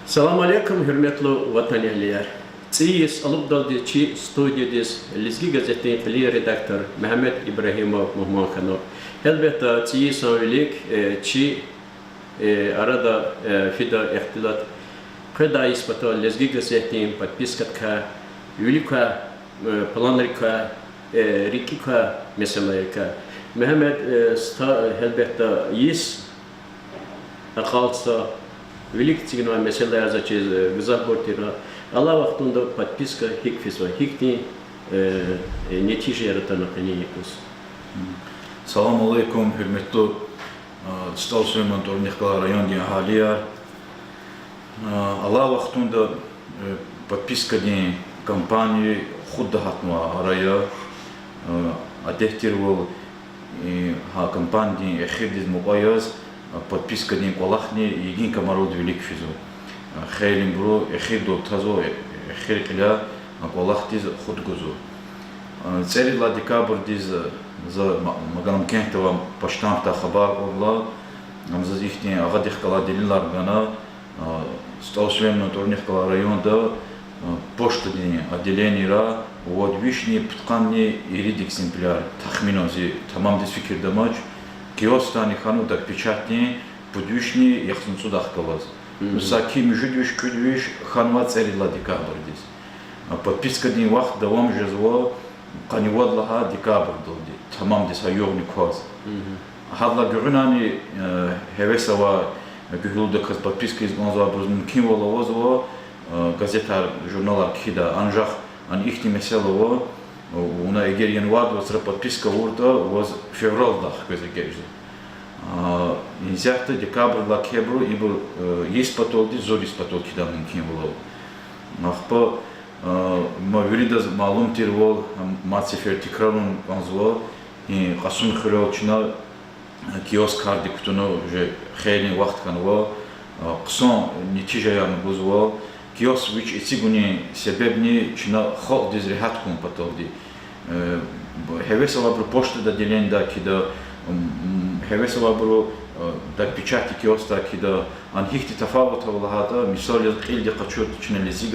Salam aleykum, hürmetli vatan ehliler. Çiğiz alıp daldıçı stüdyodis Lizgi Gazete'nin fili redaktör Mehmet İbrahimov Muhmankanov. Elbette çiğiz anvilik çi arada fida ihtilat kada ispato Lizgi Gazete'nin подпискатка велика планерка рикика meseleyka. Mehmet elbette yiz akılsa велик цигна mesela yazıcı güzel portira. Allah vaktinde подписка hikfis var. Hikti netice yaratan akıniyikuz. Salam aleykum, hürmetli Stal Süleyman Tornikala rayon diye ahaliye. Allah vaktinde подписка diye kampanya xudda hatma araya adehtir vol ha kampanya diye exir diz muqayaz подписка din qolaqni yigin kamarod velik fizo. Xeylin bro exir do tazo exir qila qolaq diz xud gozo. Целила декабрь диз за маганам кентова паштамта хабар орла намза ихти агадих кала делилар гана Столсвен Торникала районда почта дини отделениера вот вишни птқанни ирид экземпляр тахминози тамам дис фикир дамач киостани хану так печатни подвишни яхсунцу дахкалаз саки мжидвиш кудвиш ханва целила декабрь дис подписка дин вахт давам жезво قنوات لها ديكابر دولدي تمام دي سيوغني كوز هذا جرناني هوسا و جهول ده كز подписка из гонза бруз мумкин вола возо газета журнала кида анжах ан ихти месело уна эгер январ сра подписка урда воз феврал дах көзе гежди инзяхта декабр ла кебру ибу есть патолди зорис патол кида мумкин вола нахпа ما يريد معلوم تروال ماتسفر تكرارون قنزوا این قصون خیلی چنا کیاس کردی کتونو جه خیلی وقت کنوا قصون نتیجه یا نبوزوا کیاس ویچ اتیگونی سببنی چنا خال دیزریحت کن پتالدی هوسا برو پشت دادیلن دا کی دا هوسا برو так печати киоста кида анхихти тафавута валахата мисал қилди қачот чина лези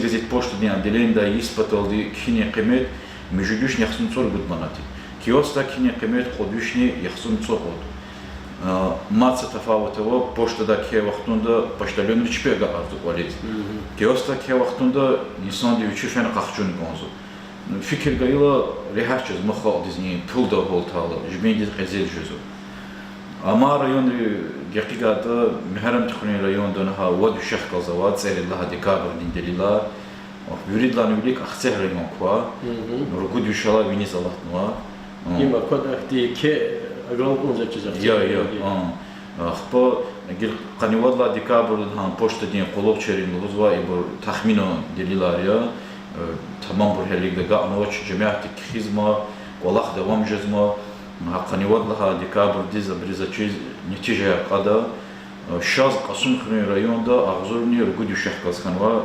газет почта дин отделенда испаталди кини қимет межудюш яхсун цор гудманати киоста кини қимет ходюшни яхсун цор гуд маца тафавута ва почта да ке вақтунда почтальон ричпега арду валид киоста ке вақтунда инсан ди учушен қахчун гонзу фикр гайла рехачез махал дизни пулда волтала жбенди қезел жузу Ama rayon gerçekten mehrem tıkuni rayon dönha vadu şehk alzavat seyir Allah dekabr dindelila yurid lan ülik akseh rayon kwa rukud yuşala viniz Allah nua İma kadar di ke agron konza çizak ya xpo gel qanivad la dekabr han poşta din qolok çerin luzva ibur tahmino delilar ya tamam bu helik da noç cemaat khizma wallah devam jezma قنوات لها ديكابر ديزا بريزاتشيز نتيجة قادا شاز قصون خرين رايون دا أغزورني رقوديو شحكاز خانوا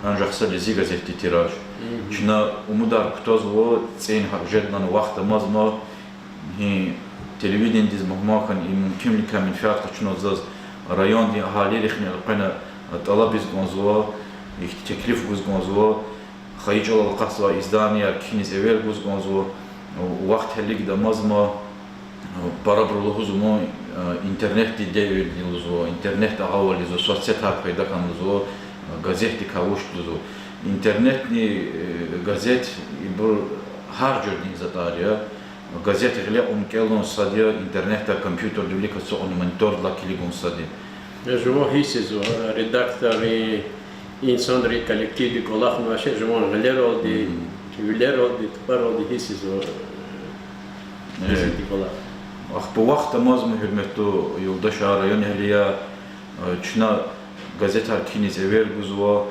أنجاقسا لزي غازيتي تيراج چنا умудар كتاز و تسين حق جدنا وقت مازما هي تلويدين ديز مهماكن ممكن لكا من فاقة چنا زاز رايون دي أهالي رخني القنا طلبيز غنزوا تكليف غوز غنزوا خيج الله القصوى إزدانيا كينيز إيوير غوز غنزوا وقت هلیک داماز ما برابرلوز ما اینترنت دیدی لوزو اینترنت آوری لوزو سوسیت ها پیدا کن لوزو گازت کاوش لوزو اینترنت نی گازت بر هر جور دین زداریا گازت خیلی اونکلون سادیا اینترنت تا کامپیوتر دولی کسو اون مانیتور لاکیلی گون سادی. جوان هیچیزو رداکتاری انسان ری کالکتیو دی کلاخ نواشه جوان غلیر oldu. Üller oldu, tıpar oldu, hissiz o rezillik olarak. Bu vaxta mazmı hürmetli yoldaş rayon ehliye çina gazet arkiniz evvel guzuva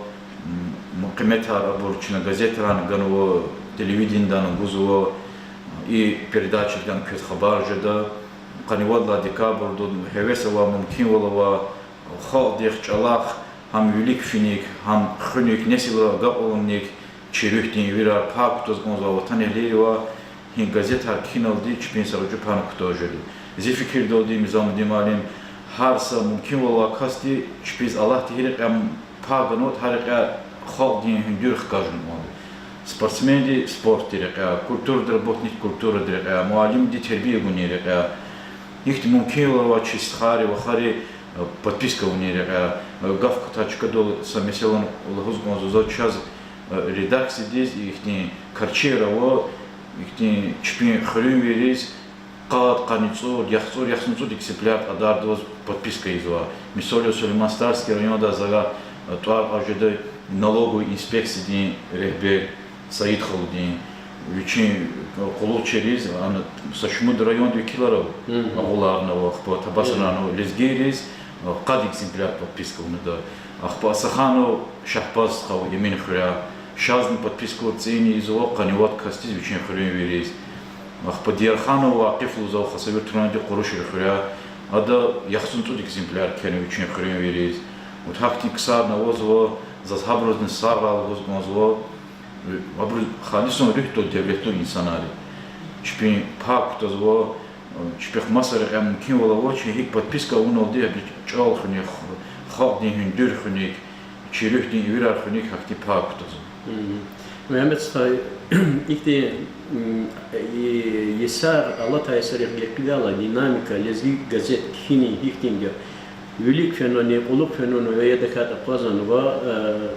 muqimet arabur çina gazet ran ganu televidindan guzuva i передачадан köz haber jada qaniwadla dekabr do hevesa va mumkin wala xal dix çalaq ham yulik finik ham xunik nesila gaqolnik Çirühtin virar pak toz gonza vatan ehliye va hin gazet arkinalı di çpin sarıcı pan kutojeli. Zi fikir doldi mizam dimalim هارسا ممكن والله كاستي شبيز الله تهرق ام باغنوت هرق خالق دين هندور خكاجن ماله سبورتسمن دي سبورت ديرق كولتور دربوتنيت كولتور ديرق معلم دي تربيه гунирق يخت ممكن والله чистхари وخاري подписка унирق гавка тачка дол самеселон лхузгон зо час редакции дез ихни карчераво ихни чпин хрюм верис قاد قانيتسو يخصو ديكسبلار ادار دوز подписка изва мисолио Сулейман-Старский район да зага туар ажеде налоговой инспекции дин рехбер Саид Халудин үчи колу через ана сашмуд район ду киларов агуларного хпо табасанано лезгерис قاد экземпляр подписка унда ахпа сахано шахпаз хау емин хря шазн подписку цени изва каниват кастиз үчи хрюм верис أخ بديرخانو واقف لوزاو خسبير ترندي قروش الخيا هذا يحسن تود إكزمبلار كانوا يشين خيرين ويريز وتحكي كسار نوزوا زهاب روز نصار على روز نوزوا وابروز خالصون ريحتو ديابيتو إنساناري شبين باك تزوا شبيخ مصر ممكن ولا واش هيك подписка ونودي بتشال خنيك خاب دين هندور خنيك شيريح دين يورار خنيك حكي باك تزوا Mehmet Stay, ilk de Yesar Allah Teala gekliala dinamika lezgi gazet kini hiktinga ülik fenomeni, oluk fenomeni ve yedekata pazanova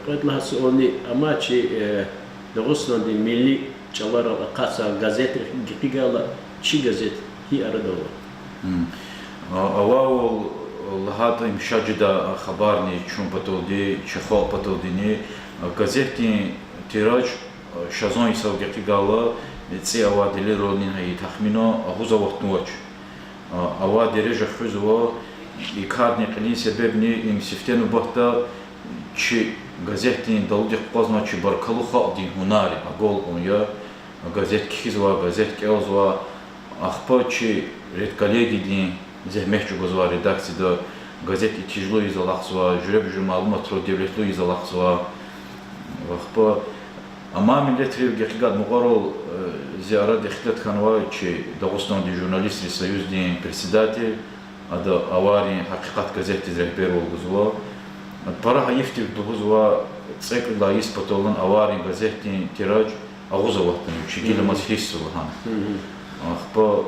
qadlahas oni amaçı Dağıstan'da milli çalara qasa gazet gekligala çi gazet hi arada var. Awal lahata imshajida khabarni chun patoldi chkhol patodini gazetin تیراژ شازون ایساوگی گالا تی آوادلی رولین هایی تخمینا آهوزا وقت نوچ آوادلی جخوزوا ایکارنی قلی سبب نی این سفتن وقتا چی گازتین داودی قازنا چی برکلو خالدین هنری آگول اونیا گازت کیزوا گازت کیازوا آخپا چی رد کلیگی دین زحمت جوزوا رداکسی دا گازت ایتیجلو ایزالاخزوا جرب جمالمات رو devletlo ایزالاخزوا آخپا أما ملت ريف جاكيد مقارو زيارة دخلت كانوا شيء داغستان دي جورناليست السيوز دي بريسيداتي هذا أواري حقيقة كزيت زربير والجزوا البارها يفتي بالجزوا تسيك الله يسبتولن أواري كزيت تيراج أغوزا وقتن شيء كله ما تحس وهان أخبا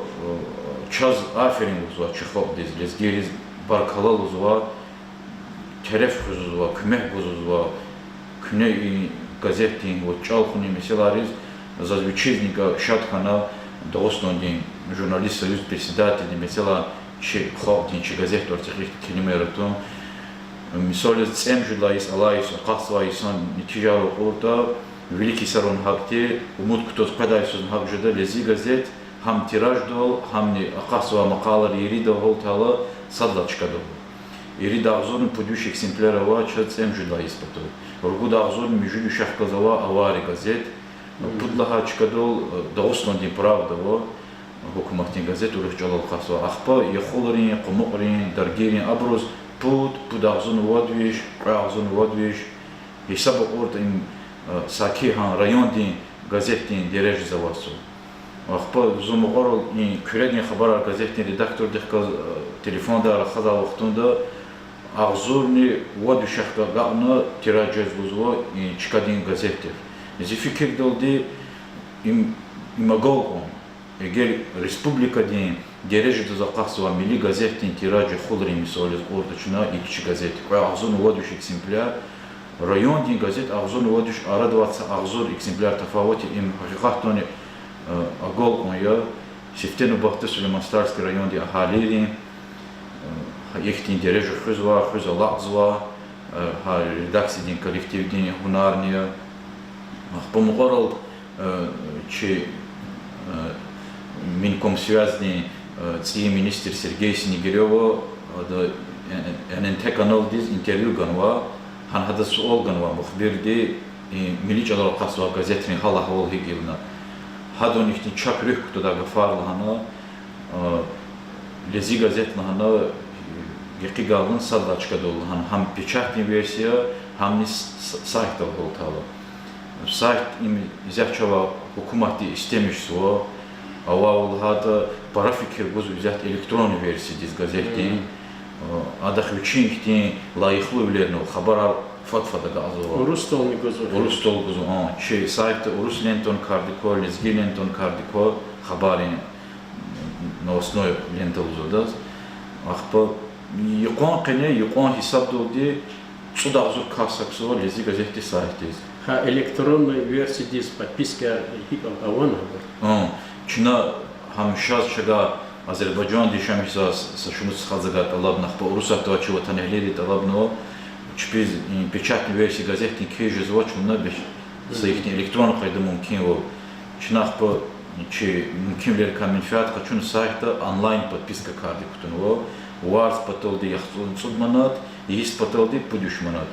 چاز آفرين وزوا چخوب ديز لزجيريز باركالال وزوا ترف وزوا كمه وزوا كنه газетин вот чалхуни меселариз зазвичайника шатхана Дагостандин журналист союз председатель месела чи хавдин чи газет ортихих килимерату мисали цем жулайс алайс қасвайсан нитижаро орта великий сарон хакте умут кто спадайсун хакжда лези газет хам тираж дол хамни қасва мақалар ирида холтала садлачка дол ирида азон подюш экземплярова чат цем жулайс потом Ргуда Ахзон между Шахказова авари газет, Пудлаха Чкадол Дагостанди правдава, Хукуматин газет урухчалал Хасва Ахпа, Яхоларин, Комокрин, Даргерин, Аброс, Пуд Ахзон Вадвиш, Ахзон Вадвиш, и Саба Орд им Сакихан райондин газетин Дереж Завасу. Ахпа Зумогорол и Кюредин Хабара газетин редактор Дехказ телефонда Рахаза Вахтунда, Ağzurni vadu şahta gağna tirajez buzva çıkadin gazettir. Ezi fikir doldi imagolgon. Eğer Respublika din derece de zakasva milli gazetin tirajı xulri misali ordaçına ikçi gazet. Ve ağzurni vadu eksemplar rayon din gazet ağzurni vadu aradvatsa ağzur eksemplar tafavati im haqiqatani agolgon ya Siftenu Bahta Süleyman-Starski rayon di ahalirin Ехтин дережу хуза лакзва, редакции дин коллектив дин хунарния. Помогал че Минкомсвязни ци министр Сергей Снегирева да ННТ канал диз интервью ганва, хан хада суал ганва мухбирди милли чалар қасва газетин хала хавал хигилна. Хадон ихтин чапрюх куда гафарла хана лези газетна хана Якигалın sadlaçka dolu ham pечатный версия, ham сайт dolu talo. Сайт им изячава hukumati istemiş so, ava olhada para fikir buz üzet elektronik versi diz gazetin. adakhiuchin ihtin layıqlı ülerini xabar fatfada gazova. Rus tolni gozu. Rus tolguzu, şey sayfta Rus lenton kardiko, lezgi lenton kardiko xabarin новостной лента узода. Ахпа юкон qene юкон hesap doldi. Сюда зур касаксо лези газети сайттез. Ha электронной версии диз подписка авон. Чина хамшаз чага Азербайджан дишам хисас сашунус хазага талаб нахпа урусата чего танелери талабно чпиз печатной версии газети кеже звучно беш sayık elektron kaydı mümkün o. Çınakpa чи mümkün bir kamilfiyat kaçın sayıkta online подписка kartı kutun o. Варс потолди яхтун судманат, есть потолди подушманат.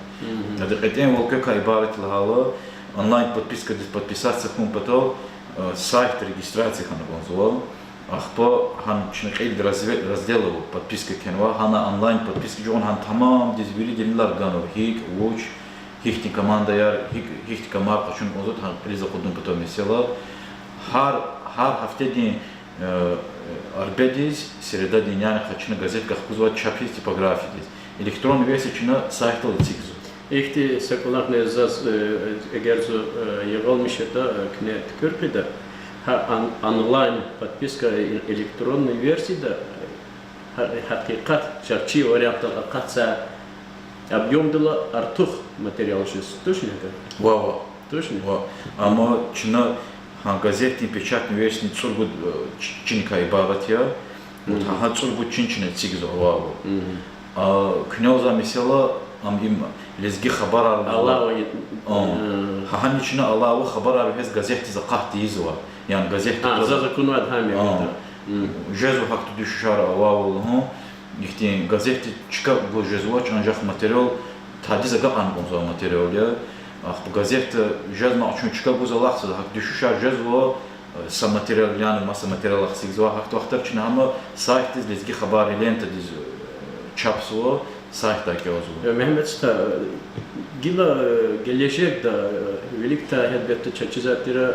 Это этим волка кайбарит лахала онлайн подписка дис подписаться кум потол сайт регистрации хана гонзуал. Ахпа хан чнекид разделов подписка кенва хана онлайн подписка жон хан тамам дис били динлар гано хик уч хихти команда яр хихти комар кашун гонзут хан приза кудун потол mesela har hafta Арбедиз, среда дня, хочу на газетках кузова чапить типографии. Электронный версия чина сайта летикзу. Ихти секуларный заз эгерзу егolmış это кне ткырпида. Ha онлайн подписка электронной версии да хакикат чарчи вариантал акатса объемдала артух материал шест. Точно это? Вау. Точно? Вау. Ама чина газетный печатный версий цургуд чинка ибаратия. Ха цургуд чинчине цигзу вау. Княза mesela им лезги хабар Аллах. ха ничина Аллах хабар hez газети за qahti izwa. Yani газети. За закону адхами. Жезу хакту düşüşar вау лху. İhtin газети çıka bu jezua ancak materyal tadize qapan bu materyal ya. Bu gazete jezma üçün çıka bu zalaqsa hak düşüşar jezua sa materyal yani masa materyal xigzwa hakt vaqtar için ama saytız lezgi xabar lenta diz çapsuo saytdaki ozu. Mehmet Sta gila gelecekte velikta elbette çeçizatira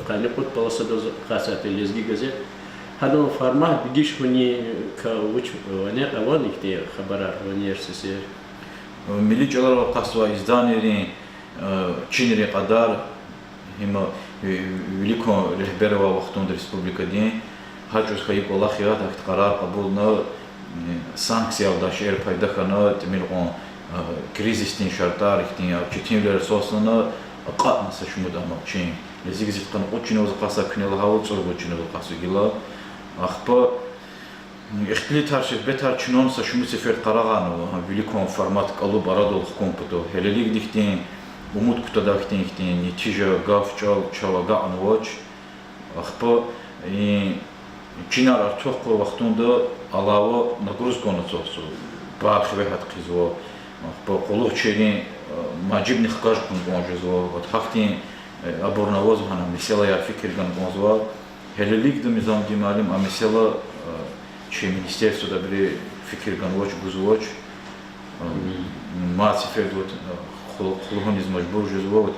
kaynakot palasada khasat lezgi gazet hadon format bigish huni ka uç ne avan ihtiya xabarar üniversitesi Milli Çalar Qasva izdaneri Çinri qadar hima veliko rehberova vaqtunda respublika din hajus khayib Allah khiyat akt qarar qabulna sanksiya da şehir payda kana temilqon krizistin şartlar ihtin ya çetinler soslana qatmasa şumuda maqçin lezigizit qan qoçino qasa knel hawl çorgo çino qasa gila axpa ихтили тарши бетар чинон са шуми сефер қарағану великон формат қалу барадол компуто хелелик дихтин умут кутадахтин ихтин нетижа гавчал чалага анвоч ахпа и чинар артоқо вақтунда алаво нагрузкону цосу бахве хат қизво ахпа қолуқ черин маҷибни хқаж кун гонжезво вот хахтин аборнавоз хана mesela я фикр ган гонзво хелелик да мизам дималим а mesela че министерство да бри фикир ганвоч гузвоч мацифер вот хулхонизм мажбур жезво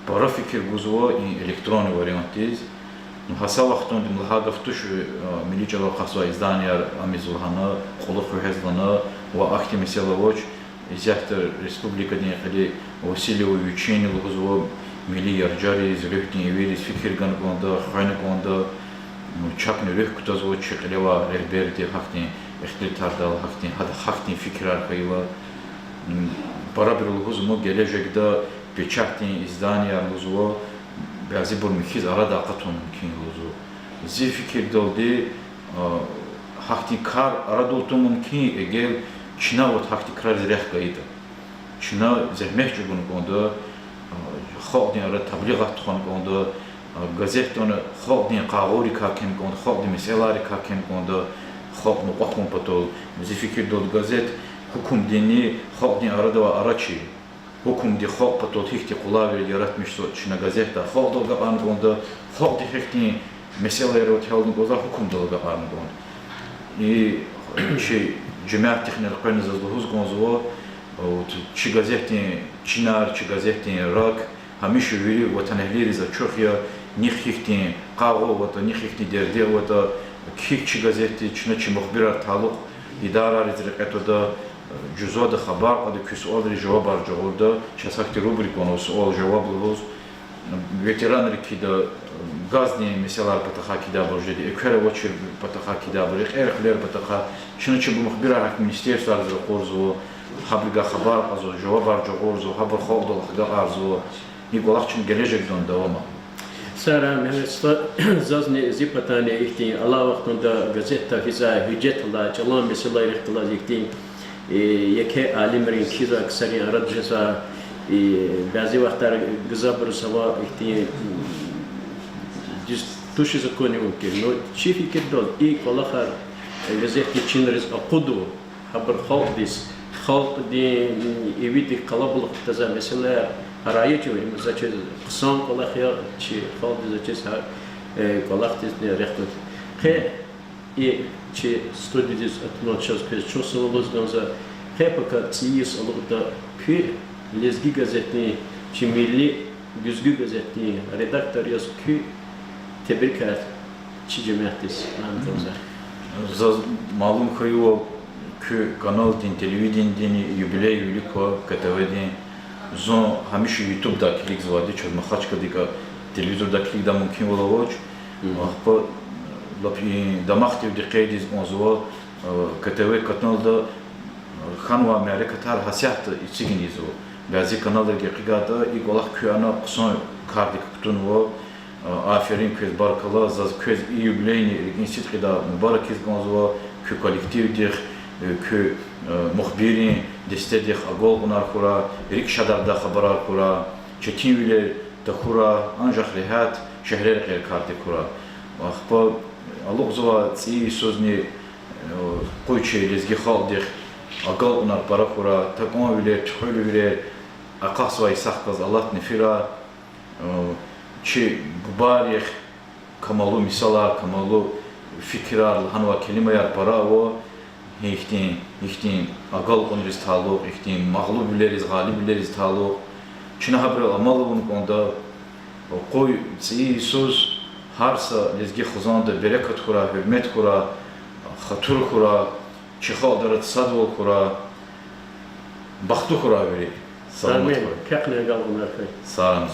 пара фикир гузво и электронный вариант из ну хаса вақтон дим лхагав туш Milli Çalar Qasva издания амизулхана қолуқ хезлана ва ахти mesela воч изяхтер республика дин қали усиливаю учение гузво milli yarjari zülühdin eviriz fikir ganvonda xaynagonda çapni rüh kutazvo çıqleva rehberdi haktin ihtiltardal haktin hada haktin fikir arkayla barabirulğuzmu gelecekte pечатни izdaniya luzvo bazı bir mikiz arada qatun mümkün luzu zi fikir doldi haktin kar arada oltu mümkün egel Çina ot haktin kar zireh qaydı Çina zehmeh cubun konda xalqni ara tabliğat tuğan konda gazet onu xalqni qağuri kaken konda xalqni meselari kaken konda xalqni qaqon patol zi fikir dol gazet hukum dini xalqni arada va araçi hukum di xalq patol hikti qulavel yaratmış Çina gazeta xalq dol qapan konda xalq di hikti meseleleri otelni goza hukum dol qapan konda i şey cemaat texnel qanız azluz gonzo çi gazetin Çinar çi gazetin Irak hamish veri vatanehleri za Çorya nixhiktin qağo vata nixhiktin derdi vata kikçi gazeti Çina çi muxbirar taluq إدارة رزقته ده جزء ده خبر قد كسؤال الجواب الجواب ده شخصك روبريك ونو سؤال جواب لوز veteran rikida gazni mesela pataha kida borjedi ekere watcher pataha kida borjedi erkler pataha şunu çu bu muhbir hak ministerstva za qorzo habriga xabar qazo jawab arjogorzo habar xogdo xga arzo nikolach çun gelecek don davama Sara Mehmet zazne zipatane ihti Allah vaktında gazeta fiza hüccet Allah çalan mesela ihtilaz ihti yeke alimrin kiza ksari arad ceza بعضی وقتا غذا برسوا احتیاج جست توش زکونی ممکن نو چی فکر داد ای کلا خر وزیتی چین رز اقدو خبر خالق دیس خالق دی ایویتی کلابل تزا مثلا هرایتی و مثلا چه قسم کلا خیال چی خالق دیز چه سر کلا خیز نه رخت خی ای چه استودی دیز اتنو چاز پیش چون سوالوز گانزا خی پکات سییس alıqda پی Lezgi gazetini, ki Milli Güzgü gazetini redaktör yaz ki tebrik et çi cemiyetiz. За малum хаю ki kanal din televizyon din юбилей великого КТВ din зон hamish YouTube da klик звади чоз махач кадика телевизор да клик да мумкин вола воч ахпа лапи да махти ди қайдиз онзва КТВ канал да ханва Америка тар хасят içigin izo bazı kanallar geqigada igolaq kuyana qson kardik kutunvo aferin köz barkala zaz köz yubileyni institut da mübarek izgonzva kü kolektiv dir kü muhbirin destedik agol unar kura rik şadarda xabarar kura çetin vile da kura ancaq rehat şehrer qer kardik kura axpa alugzva tsi sözni qoyçe lezgi xaldik agol unar para kura takon vile txul vile aqas ve isaqaz Allah nefira çi barih kamalu misala kamalu fikrar hanva kelime yar para o ihtin agal konriz talu ihtin mağlub bileriz galib bileriz talu çina haber amalı bunu konuda koy si söz harsa lezgi xuzanda bereket kura hürmet kura xatur kura çixadarat sadvo kura baxtu kura veri Amin. Kaqna qalğınar xey. Sağ olun.